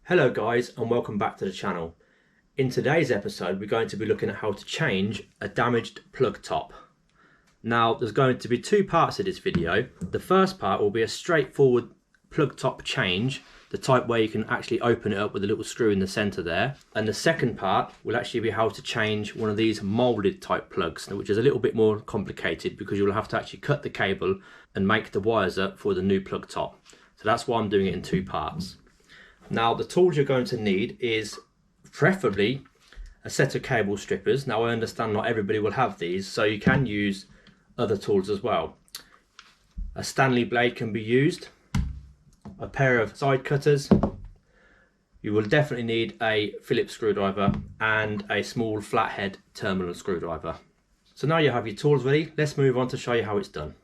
Hello guys, and welcome back to the channel. In today's episode we're going to be looking at how to change a damaged plug top. Now there's going to be two parts of this video. The first part will be a straightforward plug top change, the type where you can actually open it up with a little screw in the center there. And the second part will actually be how to change one of these molded type plugs, which is a little bit more complicated because you'll have to actually cut the cable and make the wires up for the new plug top. So that's why I'm doing it in two parts. Now the tools you're going to need is preferably a set of cable strippers. Now I understand not everybody will have these, so you can use other tools as well. A Stanley blade can be used, a pair of side cutters. You will definitely need a Phillips screwdriver and a small flathead terminal screwdriver. So now you have your tools ready, let's move on to show you how it's done.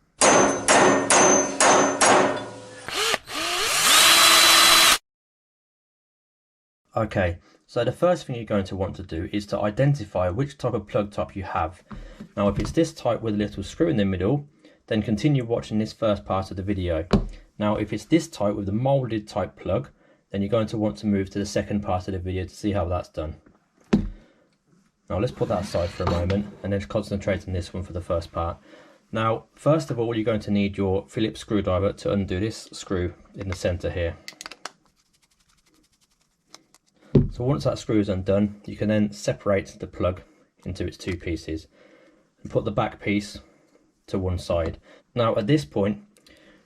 Okay, so the first thing you're going to want to do is to identify which type of plug top you have. Now if it's this type with a little screw in the middle, then continue watching this first part of the video. Now if it's this type with the molded type plug, then you're going to want to move to the second part of the video to see how that's done. Now let's put that aside for a moment and then concentrate on this one for the first part. Now first of all you're going to need your Phillips screwdriver to undo this screw in the center here. So once that screw is undone, you can then separate the plug into its two pieces and put the back piece to one side. Now at this point,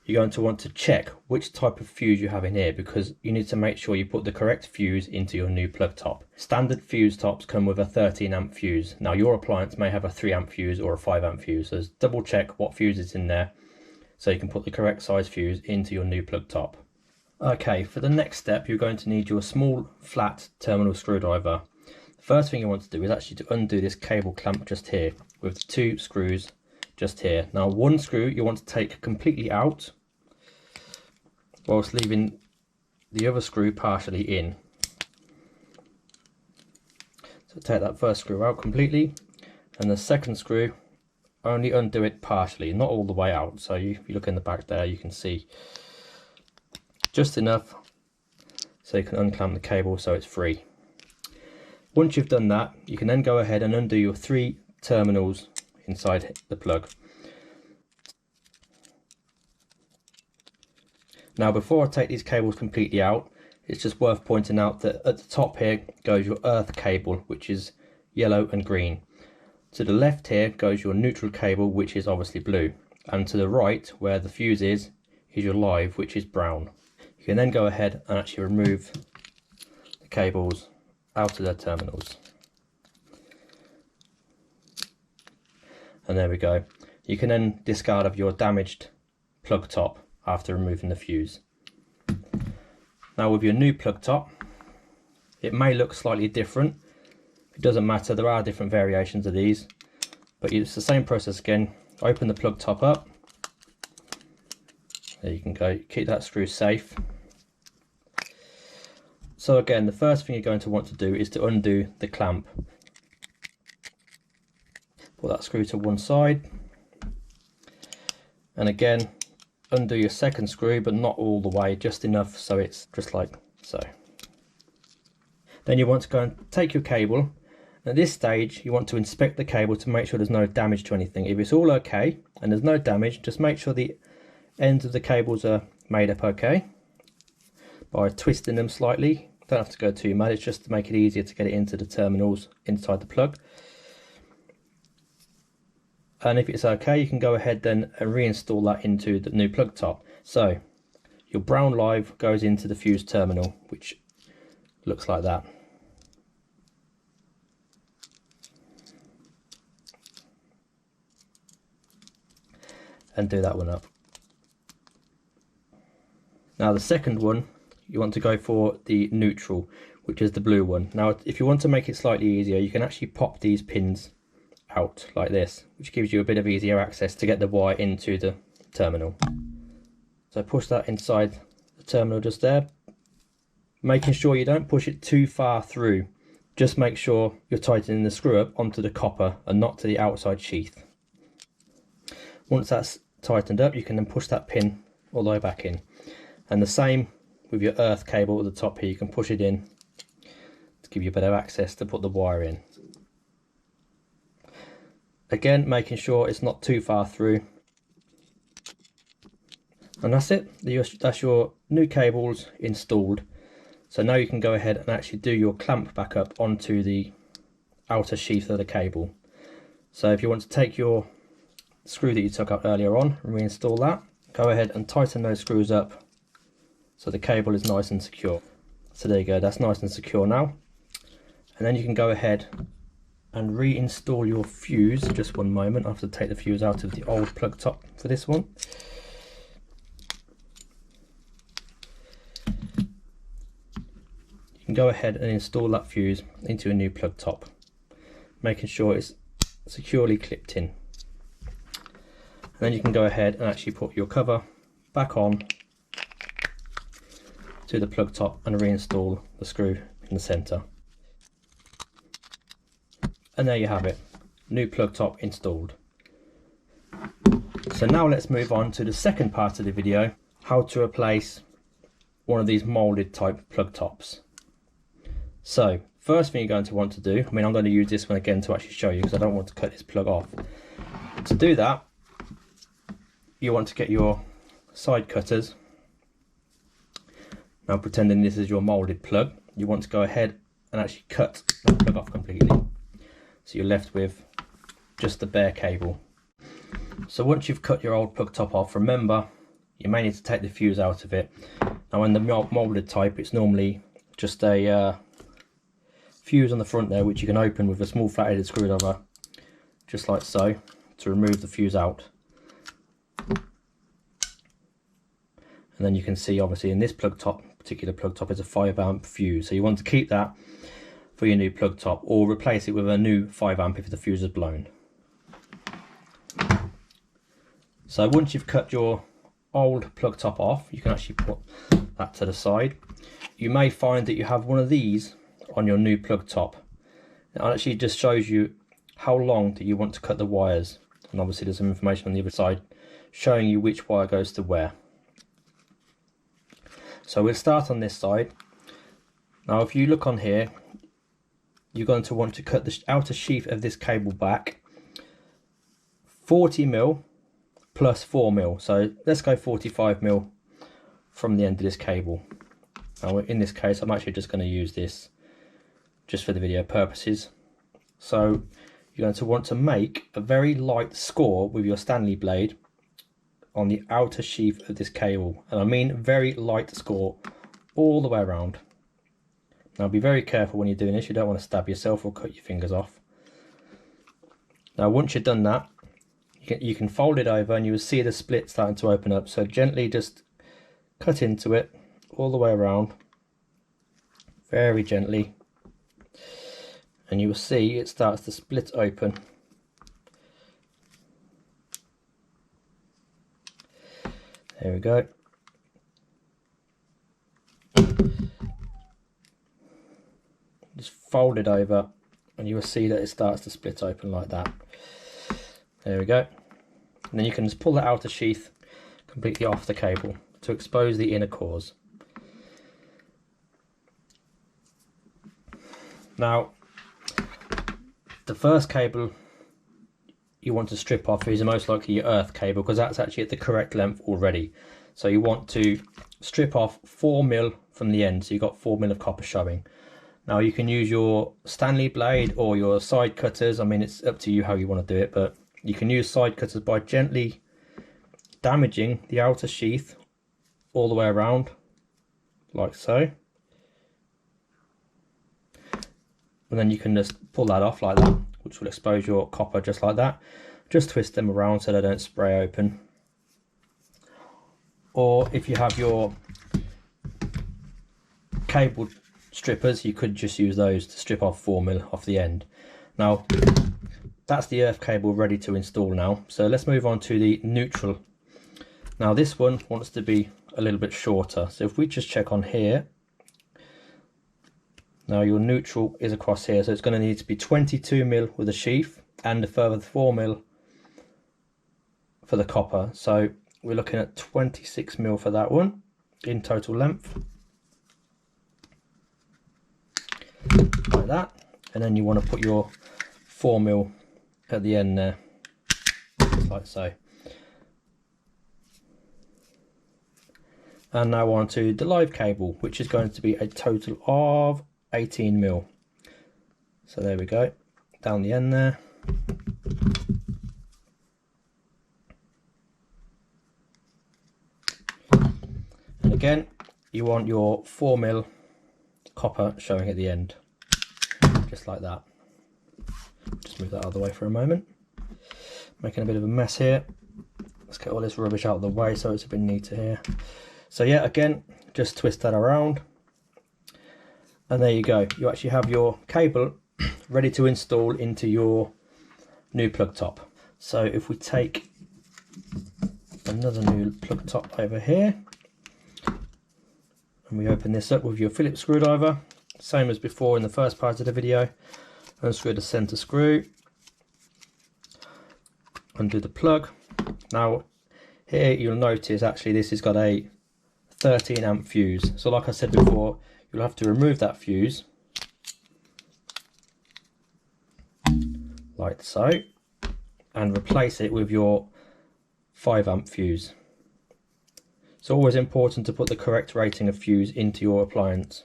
you're going to want to check which type of fuse you have in here, because you need to make sure you put the correct fuse into your new plug top. Standard fuse tops come with a 13 amp fuse. Now your appliance may have a 3 amp fuse or a 5 amp fuse, so double check what fuse is in there so you can put the correct size fuse into your new plug top. Okay, for the next step you're going to need your small flat terminal screwdriver. The first thing you want to do is actually to undo this cable clamp just here with the two screws just here. Now one screw you want to take completely out whilst leaving the other screw partially in. So take that first screw out completely, and the second screw only undo it partially, not all the way out. So if you look in the back there you can see just enough so you can unclamp the cable so it's free. Once you've done that, you can then go ahead and undo your 3 terminals inside the plug. Now before I take these cables completely out, it's just worth pointing out that at the top here goes your earth cable, which is yellow and green. To the left here goes your neutral cable, which is obviously blue, and to the right where the fuse is your live, which is brown. You can then go ahead and actually remove the cables out of their terminals. And there we go. You can then discard of your damaged plug top after removing the fuse. Now with your new plug top, it may look slightly different. It doesn't matter, there are different variations of these, but it's the same process again. Open the plug top up. There you can go, keep that screw safe. So again, the first thing you're going to want to do is to undo the clamp. Put that screw to one side, and again undo your second screw, but not all the way, just enough so it's just like so. Then you want to go and take your cable. At this stage you want to inspect the cable to make sure there's no damage to anything. If it's all okay and there's no damage, just make sure the ends of the cables are made up okay by twisting them slightly. Don't have to go too mad, it's just to make it easier to get it into the terminals inside the plug. And if it's okay, you can go ahead then and reinstall that into the new plug top. So your brown live goes into the fuse terminal, which looks like that. And do that one up. Now the second one, you want to go for the neutral, which is the blue one. Now if you want to make it slightly easier, you can actually pop these pins out like this, which gives you a bit of easier access to get the wire into the terminal. So push that inside the terminal just there, making sure you don't push it too far through. Just make sure you're tightening the screw up onto the copper and not to the outside sheath. Once that's tightened up, you can then push that pin all the way back in. And the same with your earth cable at the top here, you can push it in to give you a bit of access to put the wire in. Again, making sure it's not too far through. And that's it, that's your new cables installed. So now you can go ahead and actually do your clamp back up onto the outer sheath of the cable. So if you want to take your screw that you took out earlier on and reinstall that, go ahead and tighten those screws up so the cable is nice and secure. So there you go, that's nice and secure now. And then you can go ahead and reinstall your fuse. Just one moment, I have to take the fuse out of the old plug top for this one. You can go ahead and install that fuse into a new plug top, making sure it's securely clipped in. And then you can go ahead and actually put your cover back on to the plug top and reinstall the screw in the center. And there you have it, new plug top installed. So now let's move on to the second part of the video, how to replace one of these molded type plug tops. So first thing you're going to want to do, I'm going to use this one again to actually show you because I don't want to cut this plug off. To do that, you want to get your side cutters. Now pretending this is your molded plug, you want to go ahead and actually cut that plug off completely. So you're left with just the bare cable. So once you've cut your old plug top off, remember you may need to take the fuse out of it. Now in the molded type, it's normally just a fuse on the front there, which you can open with a small flat-headed screwdriver, just like so, to remove the fuse out. And then you can see obviously in this particular plug top is a 5 amp fuse, so you want to keep that for your new plug top or replace it with a new 5 amp if the fuse is blown. So once you've cut your old plug top off, you can actually put that to the side. You may find that you have one of these on your new plug top. It actually just shows you how long that you want to cut the wires, and obviously there's some information on the other side showing you which wire goes to where. So we'll start on this side. Now if you look on here, you're going to want to cut the outer sheath of this cable back 40mm plus 4mm, so let's go 45mm from the end of this cable. Now in this case I'm actually just going to use this just for the video purposes. So you're going to want to make a very light score with your Stanley blade on the outer sheath of this cable, and I mean very light score all the way around. Now be very careful when you're doing this, you don't want to stab yourself or cut your fingers off. Now once you've done that, you can fold it over and you will see the split starting to open up, so gently just cut into it all the way around, very gently, and you will see it starts to split open. There we go. Just fold it over and you will see that it starts to split open like that. There we go. And then you can just pull the outer sheath completely off the cable to expose the inner cores. Now, the first cable you want to strip off is most likely your earth cable, because that's actually at the correct length already. So you want to strip off 4mm from the end, so you've got 4mm of copper showing. Now you can use your Stanley blade or your side cutters, I mean it's up to you how you want to do it, but you can use side cutters by gently damaging the outer sheath all the way around, like so. And then you can just pull that off like that, which will expose your copper just like that. Just twist them around so they don't spray open. Or if you have your cable strippers, you could just use those to strip off 4mm off the end. Now that's the earth cable ready to install now, so let's move on to the neutral. Now this one wants to be a little bit shorter, so if we just check on here, now your neutral is across here, so it's going to need to be 22mm with a sheath and a further 4mm for the copper, so we're looking at 26mm for that one in total length. like that, and then you want to put your 4mm at the end there, just like so. And now on to the live cable, which is going to be a total of 18mm. So there we go, down the end there. And again, you want your 4mm copper showing at the end, just like that. Just move that out of the way for a moment. Making a bit of a mess here. Let's get all this rubbish out of the way so it's a bit neater here. So yeah, again, just twist that around. And there you go. You actually have your cable ready to install into your new plug top. So if we take another new plug top over here, and we open this up with your Phillips screwdriver, same as before in the first part of the video, unscrew the center screw, undo the plug. Now here you'll notice actually this has got a 13 amp fuse. So like I said before, you'll have to remove that fuse like so and replace it with your 5 amp fuse. It's always important to put the correct rating of fuse into your appliance.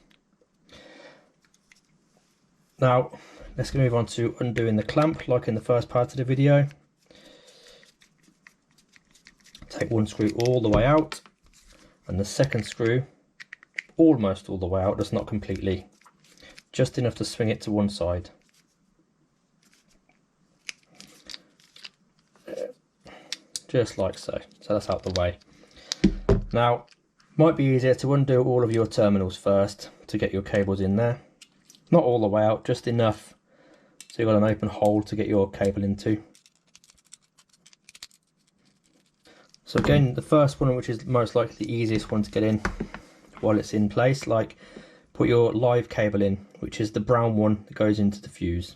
Now let's move on to undoing the clamp like in the first part of the video. Take one screw all the way out and the second screw almost all the way out, just not completely, just enough to swing it to one side. Just like so. So that's out the way. Now, might be easier to undo all of your terminals first to get your cables in there. Not all the way out, just enough so you've got an open hole to get your cable into. So again, the first one, which is most likely the easiest one to get in while it's in place, like put your live cable in, which is the brown one that goes into the fuse.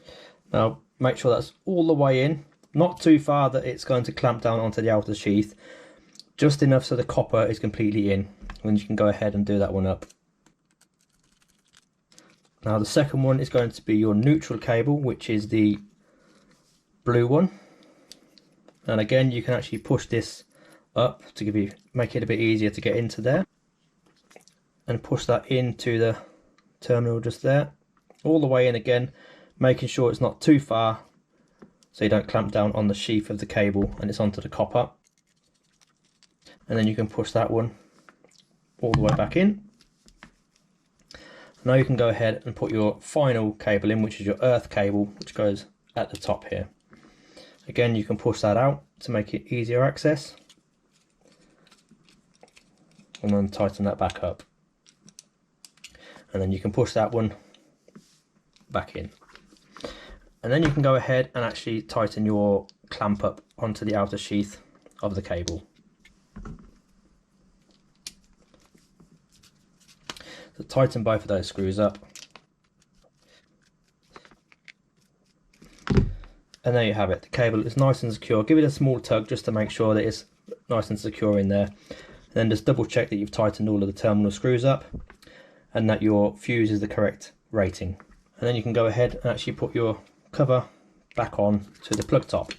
Now make sure that's all the way in, not too far that it's going to clamp down onto the outer sheath, just enough so the copper is completely in, and you can go ahead and do that one up. Now the second one is going to be your neutral cable, which is the blue one, and again you can actually push this up to make it a bit easier to get into there, and push that into the terminal just there, all the way in again, making sure it's not too far so you don't clamp down on the sheath of the cable and it's onto the copper. And then you can push that one all the way back in. Now you can go ahead and put your final cable in, which is your earth cable, which goes at the top here. Again, you can push that out to make it easier access, and then tighten that back up. And then you can push that one back in. And then you can go ahead and actually tighten your clamp up onto the outer sheath of the cable. So tighten both of those screws up. And there you have it. The cable is nice and secure. Give it a small tug just to make sure that it's nice and secure in there. And then just double check that you've tightened all of the terminal screws up and that your fuse is the correct rating. And then you can go ahead and actually put your cover back on to the plug top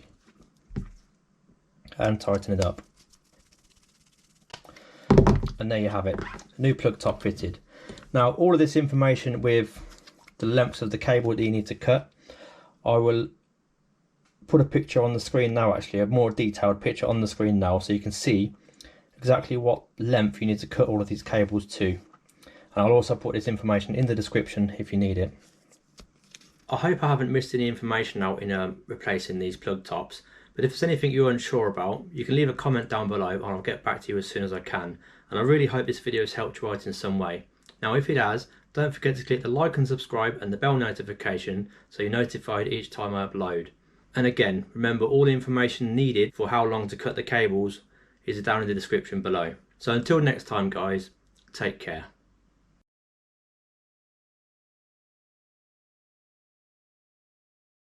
and tighten it up. And there you have it, new plug top fitted. Now all of this information with the lengths of the cable that you need to cut, I will put a picture on the screen now, actually a more detailed picture on the screen now, so you can see exactly what length you need to cut all of these cables to. And I'll also put this information in the description if you need it. I hope I haven't missed any information out in replacing these plug tops, but if there's anything you're unsure about, you can leave a comment down below and I'll get back to you as soon as I can. And I really hope this video has helped you out in some way. Now if it has, don't forget to click the like and subscribe and the bell notification so you're notified each time I upload. And again, remember all the information needed for how long to cut the cables is down in the description below. So until next time guys, take care.